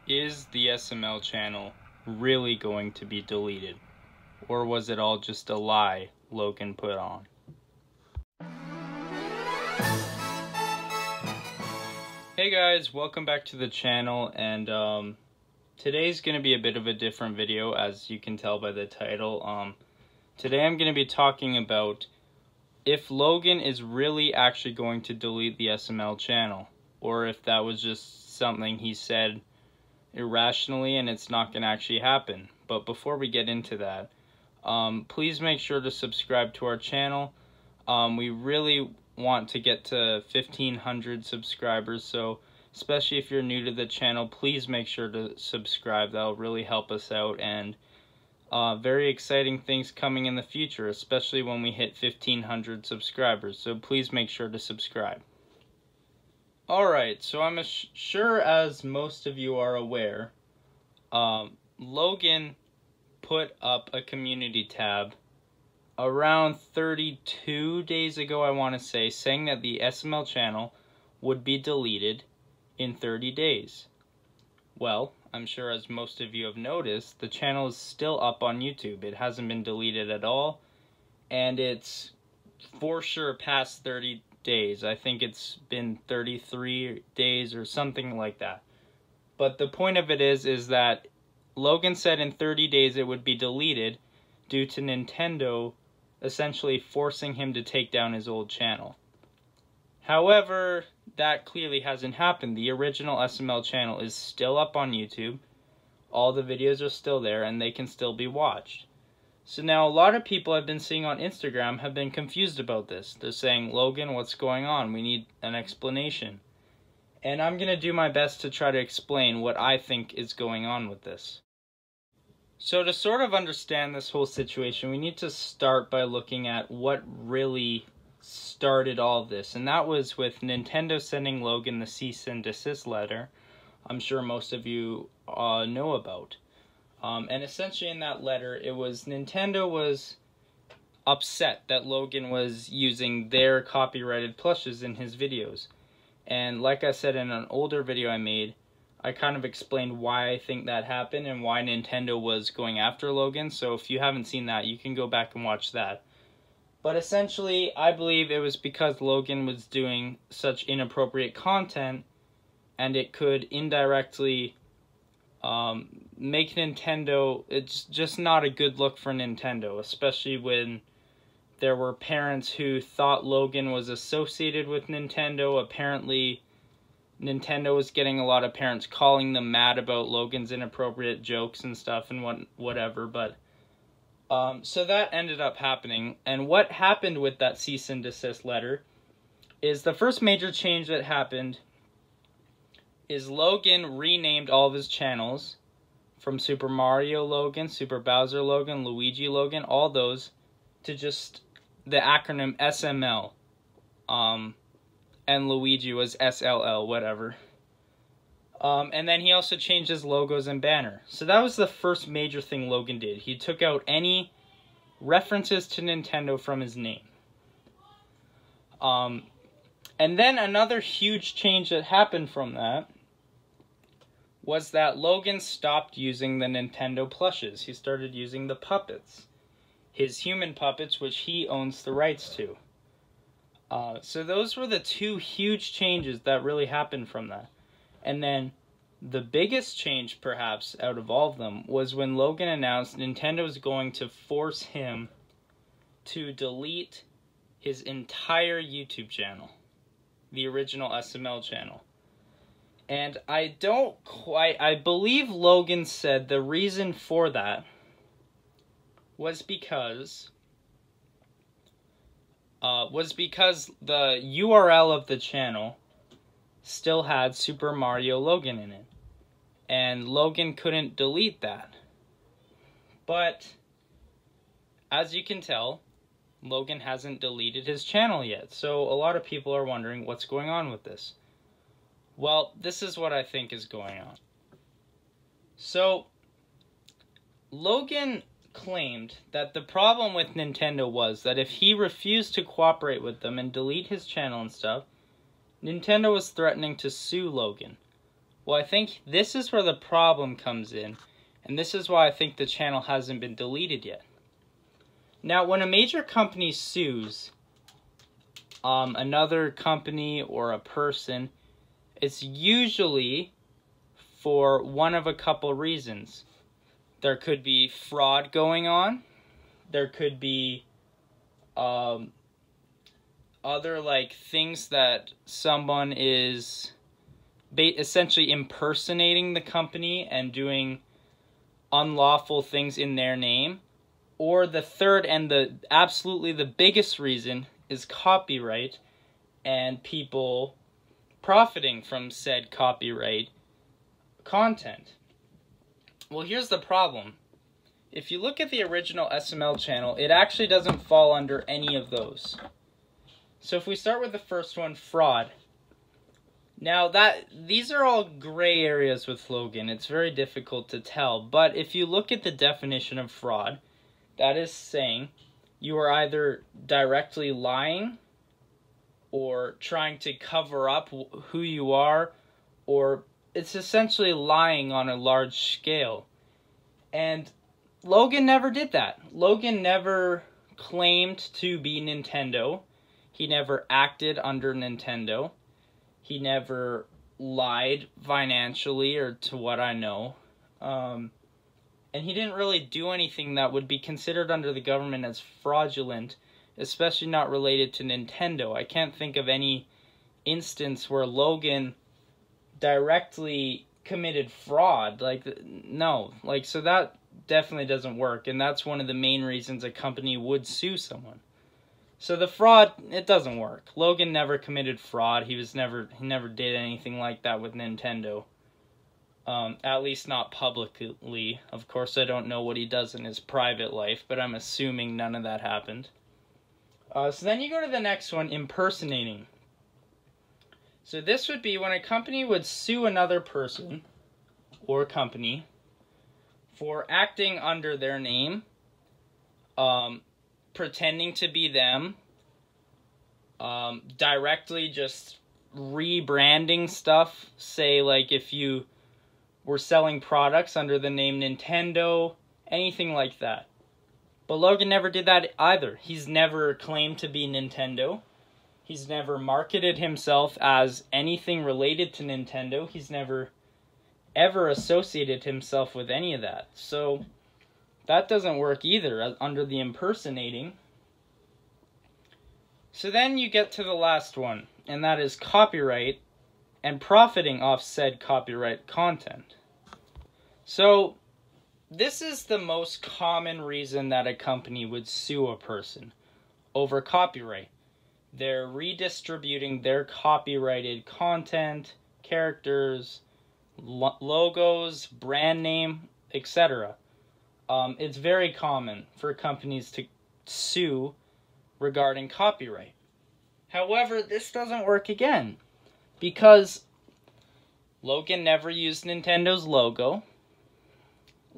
Is the SML channel really going to be deleted? Or was it all just a lie Logan put on? Hey guys, welcome back to the channel, and today's going to be a bit of a different video, as you can tell by the title. Today I'm going to be talking about if Logan is really actually going to delete the SML channel, or if that was just something he said irrationally and it's not going to actually happen. But before we get into that, please make sure to subscribe to our channel. We really want to get to 1,500 subscribers, so especially if you're new to the channel, please make sure to subscribe. That'll really help us out, and very exciting things coming in the future, especially when we hit 1,500 subscribers, so please make sure to subscribe. Alright, so I'm sure, as most of you are aware, Logan put up a community tab around 32 days ago, I want to say, saying that the SML channel would be deleted in 30 days. Well, I'm sure as most of you have noticed, the channel is still up on YouTube. It hasn't been deleted at all, and it's for sure past 30 days. I think it's been 33 days or something like that. But the point of it is that Logan said in 30 days it would be deleted due to Nintendo essentially forcing him to take down his old channel. However, that clearly hasn't happened. The original SML channel is still up on YouTube. All the videos are still there and they can still be watched. So now a lot of people I've been seeing on Instagram have been confused about this. They're saying, Logan, what's going on? We need an explanation. And I'm going to do my best to try to explain what I think is going on with this. So to sort of understand this whole situation, we need to start by looking at what really started all of this. And that was with Nintendo sending Logan the cease and desist letter. I'm sure most of you know about. And essentially in that letter, it was Nintendo was upset that Logan was using their copyrighted plushes in his videos. And like I said in an older video I made, I kind of explained why I think that happened and why Nintendo was going after Logan. So if you haven't seen that, you can go back and watch that. But essentially, I believe it was because Logan was doing such inappropriate content, and it could indirectly make Nintendo, it's just not a good look for Nintendo, especially when there were parents who thought Logan was associated with Nintendo. Apparently, Nintendo was getting a lot of parents calling them mad about Logan's inappropriate jokes and stuff and whatever, but so that ended up happening. And what happened with that cease and desist letter is the first major change that happened is Logan renamed all of his channels from Super Mario Logan, Super Bowser Logan, Luigi Logan, all those, to just the acronym SML. And Luigi was SLL, whatever. And then he also changed his logos and banner. So that was the first major thing Logan did. He took out any references to Nintendo from his name. And then another huge change that happened from that was that Logan stopped using the Nintendo plushes. He started using the puppets. His human puppets, which he owns the rights to. So those were the two huge changes that really happened from that. And then the biggest change, perhaps, out of all of them was when Logan announced Nintendo's going to force him to delete his entire YouTube channel, the original SML channel. And I believe Logan said the reason for that was because the URL of the channel still had Super Mario Logan in it, and Logan couldn't delete that. But as you can tell, Logan hasn't deleted his channel yet, so a lot of people are wondering what's going on with this. Well, this is what I think is going on. So Logan claimed that the problem with Nintendo was that if he refused to cooperate with them and delete his channel and stuff, Nintendo was threatening to sue Logan. Well, I think this is where the problem comes in, and this is why I think the channel hasn't been deleted yet. Now, when a major company sues another company or a person, it's usually for one of a couple reasons. There could be fraud going on. There could be other like things that someone is essentially impersonating the company and doing unlawful things in their name. Or the third and absolutely the biggest reason is copyright and people profiting from said copyright content. Well, here's the problem. If you look at the original SML channel, it actually doesn't fall under any of those. So if we start with the first one, fraud. Now these are all gray areas with Logan. It's very difficult to tell. But if you look at the definition of fraud, that is saying you are either directly lying or trying to cover up who you are, or it's essentially lying on a large scale. And Logan never did that. Logan never claimed to be Nintendo. He never acted under Nintendo. He never lied financially, or to what I know. And he didn't really do anything that would be considered under the government as fraudulent, especially not related to Nintendo. I can't think of any instance where Logan directly committed fraud. No. So that definitely doesn't work, and that's one of the main reasons a company would sue someone. So the fraud, it doesn't work. Logan never committed fraud. He never did anything like that with Nintendo. At least not publicly. Of course, I don't know what he does in his private life, but I'm assuming none of that happened. So then you go to the next one, impersonating. So this would be when a company would sue another person or company for acting under their name, pretending to be them, directly just rebranding stuff. Say, like, if you were selling products under the name Nintendo, anything like that. But Logan never did that either. He's never claimed to be Nintendo. He's never marketed himself as anything related to Nintendo. He's never ever associated himself with any of that. So that doesn't work either under the impersonating. So then you get to the last one, and that is copyright and profiting off said copyright content. So this is the most common reason that a company would sue a person over copyright. They're redistributing their copyrighted content, characters, logos, brand name, etc. It's very common for companies to sue regarding copyright. However, this doesn't work again, because Logan never used Nintendo's logo.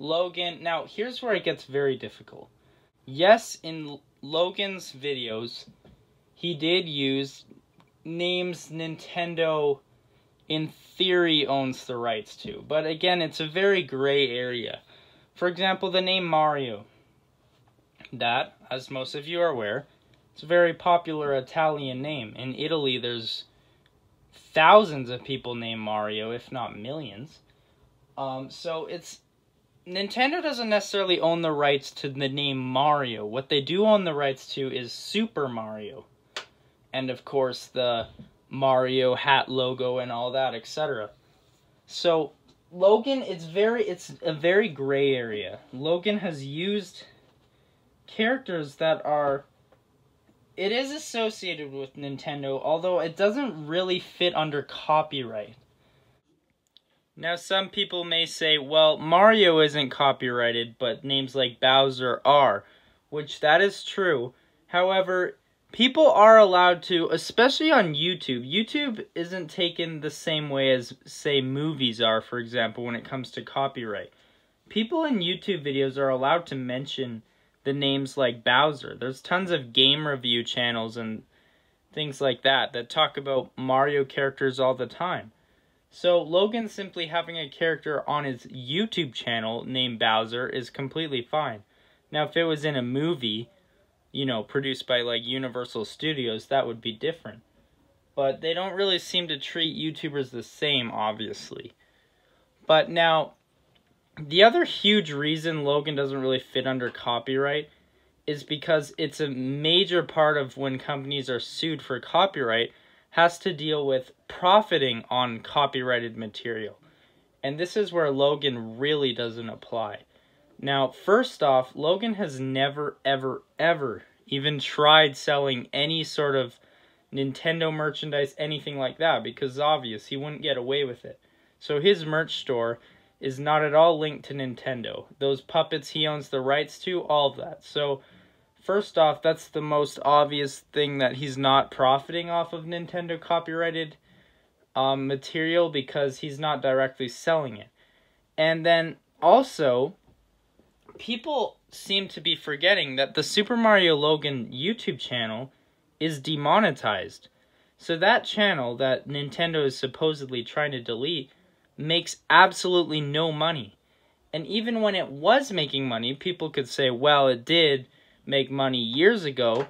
Now here's where it gets very difficult. Yes, in Logan's videos, he did use names Nintendo in theory owns the rights to, but again, it's a very gray area. For example, the name Mario. That, as most of you are aware, it's a very popular Italian name. In Italy, there's thousands of people named Mario, if not millions. So Nintendo doesn't necessarily own the rights to the name Mario. What they do own the rights to is Super Mario. And of course, the Mario hat logo and all that, etc. So Logan, it's a very gray area. Logan has used characters that it is associated with Nintendo, although it doesn't really fit under copyright. Now, some people may say, well, Mario isn't copyrighted, but names like Bowser are, which that is true. However, people are allowed to, especially on YouTube. YouTube isn't taken the same way as, say, movies are, for example, when it comes to copyright. People in YouTube videos are allowed to mention the names like Bowser. There's tons of game review channels and things like that talk about Mario characters all the time. So Logan simply having a character on his YouTube channel named Bowser is completely fine. Now, if it was in a movie, you know, produced by like Universal Studios, that would be different. But they don't really seem to treat YouTubers the same, obviously. But now, the other huge reason Logan doesn't really fit under copyright is because it's a major part of when companies are sued for copyright has to deal with profiting on copyrighted material. And this is where Logan really doesn't apply. Now, first off, Logan has never, ever, ever even tried selling any sort of Nintendo merchandise, anything like that, because it's obvious he wouldn't get away with it. So his merch store is not at all linked to Nintendo. Those puppets he owns the rights to, all of that. So first off, that's the most obvious thing, that he's not profiting off of Nintendo copyrighted material because he's not directly selling it. And then also, people seem to be forgetting that the Super Mario Logan YouTube channel is demonetized. So that channel that Nintendo is supposedly trying to delete makes absolutely no money. And even when it was making money, people could say, well, it did make money years ago.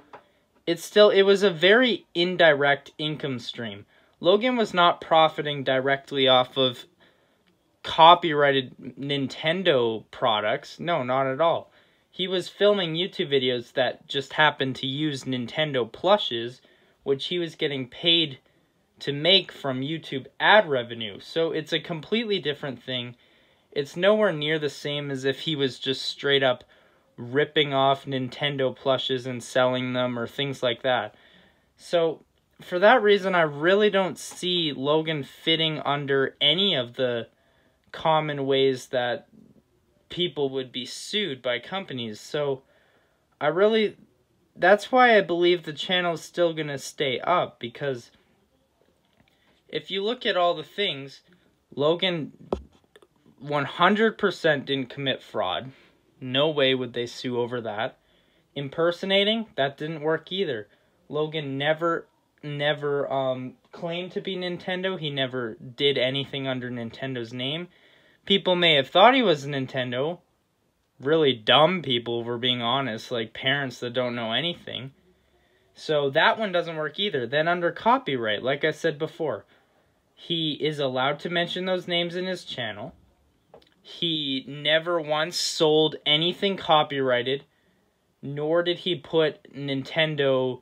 It was a very indirect income stream. Logan was not profiting directly off of copyrighted Nintendo products. No, not at all. He was filming YouTube videos that just happened to use Nintendo plushes, which he was getting paid to make from YouTube ad revenue. So it's a completely different thing. It's nowhere near the same as if he was just straight up ripping off Nintendo plushes and selling them or things like that. So for that reason, I really don't see Logan fitting under any of the common ways that people would be sued by companies. So that's why I believe the channel is still going to stay up, because if you look at all the things, Logan 100% didn't commit fraud. No way would they sue over that. Impersonating, that didn't work either. Logan never claimed to be Nintendo. He never did anything under Nintendo's name. People may have thought he was Nintendo. Really dumb people, if we're being honest, like parents that don't know anything. So that one doesn't work either. Then under copyright, like I said before, he is allowed to mention those names in his channel. He never once sold anything copyrighted, nor did he put Nintendo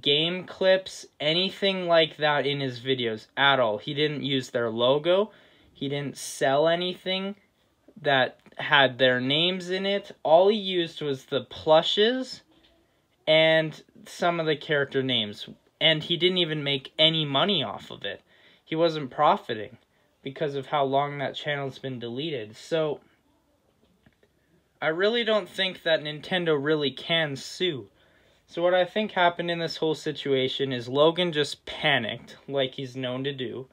game clips, anything like that in his videos at all. He didn't use their logo. He didn't sell anything that had their names in it. All he used was the plushes and some of the character names. And he didn't even make any money off of it. He wasn't profiting because of how long that channel's been deleted. So I really don't think that Nintendo really can sue. So what I think happened in this whole situation is Logan just panicked, like he's known to do,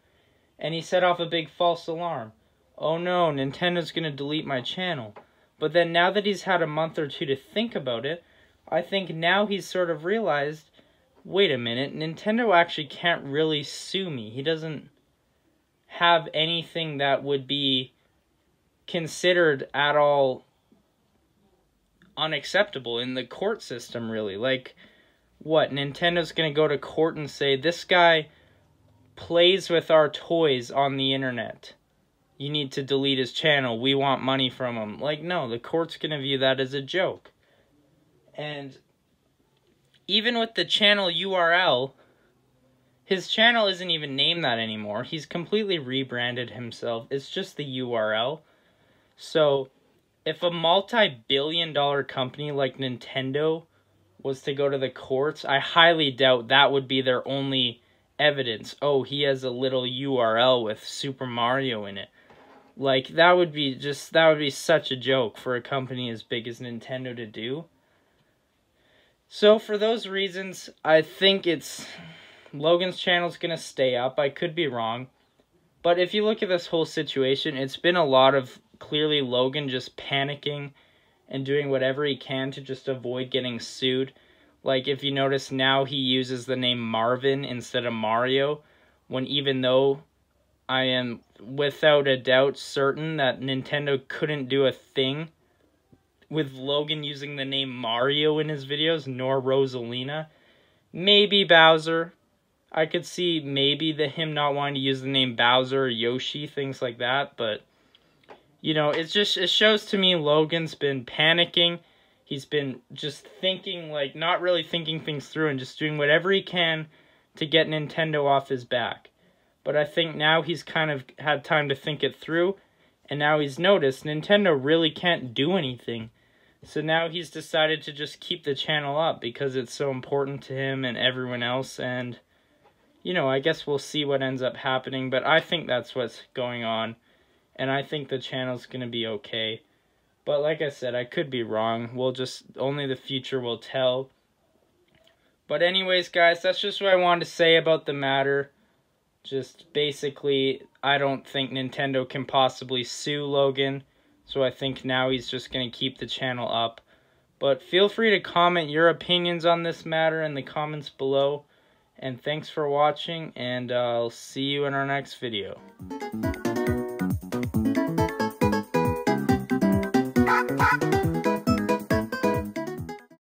and he set off a big false alarm. Oh no, Nintendo's going to delete my channel. But then now that he's had a month or two to think about it, I think now he's sort of realized, wait a minute, Nintendo actually can't really sue me. He doesn't have anything that would be considered at all unacceptable in the court system, really. Like, what, Nintendo's gonna go to court and say, this guy plays with our toys on the internet, you need to delete his channel, we want money from him. Like, no, the court's gonna view that as a joke. And even with the channel URL, his channel isn't even named that anymore. He's completely rebranded himself. It's just the URL. So if a multi-billion-dollar company like Nintendo was to go to the courts, I highly doubt that would be their only evidence. Oh, he has a little URL with Super Mario in it. Like, that would be such a joke for a company as big as Nintendo to do. So for those reasons, I think Logan's channel's going to stay up. I could be wrong. But if you look at this whole situation, it's been a lot of clearly Logan just panicking and doing whatever he can to just avoid getting sued. Like, if you notice, now he uses the name Marvin instead of Mario, when even though I am without a doubt certain that Nintendo couldn't do a thing with Logan using the name Mario in his videos, nor Rosalina. Maybe Bowser. I could see maybe him not wanting to use the name Bowser or Yoshi, things like that, but you know, it shows to me Logan's been panicking. He's been just thinking, like, not really thinking things through and just doing whatever he can to get Nintendo off his back. But I think now he's kind of had time to think it through, and now he's noticed Nintendo really can't do anything. So now he's decided to just keep the channel up because it's so important to him and everyone else, and, you know, I guess we'll see what ends up happening, but I think that's what's going on, and I think the channel's going to be okay. But like I said, I could be wrong. Only the future will tell. But anyways, guys, that's just what I wanted to say about the matter. Just basically, I don't think Nintendo can possibly sue Logan. So I think now he's just going to keep the channel up. But feel free to comment your opinions on this matter in the comments below. And thanks for watching, and I'll see you in our next video. Pop, pop.